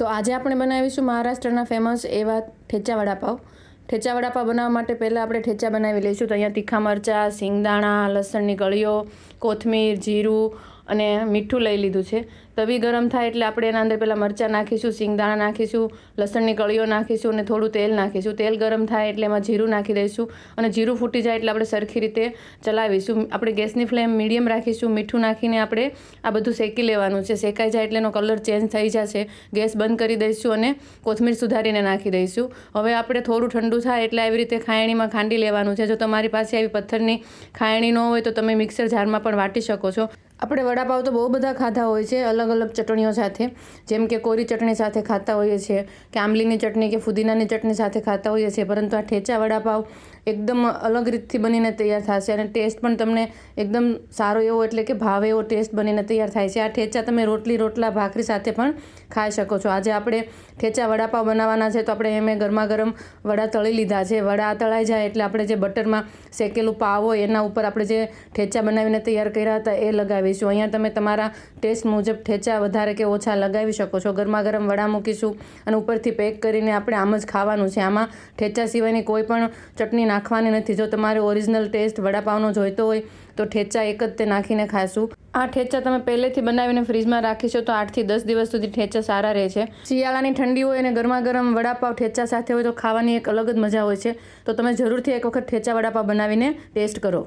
તો આજે આપણે બનાવીશું મહારાષ્ટ્રના ફેમસ એવા ઠેચા વડાપાવ. ઠેચા વડાપાવ બનાવવા માટે પહેલાં આપણે ઠેચા બનાવી લઈશું. તો અહીંયા તીખા મરચાં, સિંગદાણા, લસણની કળીઓ, કોથમીર, જીરું અને મીઠું લઈ લીધું છે. તવી ગરમ થાય એટલે આપણે એના અંદર પહેલાં મરચાં નાખીશું, સિંગદાણા નાખીશું, લસણની કળીઓ નાખીશું અને થોડું તેલ નાખીશું. તેલ ગરમ થાય એટલે એમાં જીરું નાખી દઈશું અને જીરું ફૂટી જાય એટલે આપણે સરખી રીતે ચલાવીશું. આપણે ગેસની ફ્લેમ મીડિયમ રાખીશું. મીઠું નાખીને આપણે આ બધું શેકી લેવાનું છે. શેકાઈ જાય એટલે એનો કલર ચેન્જ થઈ જશે. ગેસ બંધ કરી દઈશું અને કોથમીર સુધારીને નાખી દઈશું. હવે આપણે થોડું ઠંડુ થાય એટલે આવી રીતે ખાયણીમાં ખાંડી લેવાનું છે. જો તમારી પાસે આવી પથ્થરની ખાયણી ન હોય તો તમે મિક્સર જારમાં પણ વાટી શકો છો. આપણે વડાપાવ તો બહુ બધા ખાધા હોય છે અલગ અલગ ચટણીઓ સાથે, જેમ કે કોરી ચટણી સાથે ખાતા હોઈએ છીએ કે આંબલીની ચટણી કે ફુદીનાની ચટણી સાથે ખાતા હોઈએ છીએ. પરંતુ આ ઠેચા વડાપાવ એકદમ અલગ રીતથી બનીને તૈયાર થશે અને ટેસ્ટ પણ તમને એકદમ સારો એવો એટલે કે ભાવે એવો ટેસ્ટ બનીને તૈયાર થાય છે. આ ઠેચા તમે રોટલા ભાખરી સાથે પણ ખાઈ શકો છો. આજે આપણે ઠેચા વડાપાવ બનાવવાના છે તો આપણે એમ ગરમા ગરમ વડા તળી લીધા છે. વડા તળાઈ જાય એટલે આપણે જે બટરમાં શેકેલું પાવ હોય એના ઉપર આપણે જે ઠેચા બનાવીને તૈયાર કર્યા હતા એ લગાવીશું. અહીંયા તમે તમારા ટેસ્ટ મુજબ ઠેચા વધારે કે ઓછા લગાવી શકો છો. ગરમા ગરમ વડા મૂકીશું અને ઉપરથી પેક કરીને આપણે આમ જ ખાવાનું છે. આમાં ઠેચા સિવાયની કોઈ પણ ચટણી નાખવાની નથી. જો તમારે ઓરિજિનલ ટેસ્ટ વડાપાવનો જોઈતો હોય તો ઠેચા એક જ તે નાખીને ખાશું. આ ઠેચા તમે પહેલેથી બનાવીને ફ્રીજમાં રાખીશો તો 8 થી 10 દિવસ સુધી ઠેચા સારા રહે છે. શિયાળાની ઠંડી હોય અને ગરમા ગરમ વડાપાવ ઠેચા સાથે હોય તો ખાવાની એક અલગ જ મજા હોય છે. તો તમે જરૂરથી એક વખત ઠેચા વડાપાવ બનાવીને ટેસ્ટ કરો.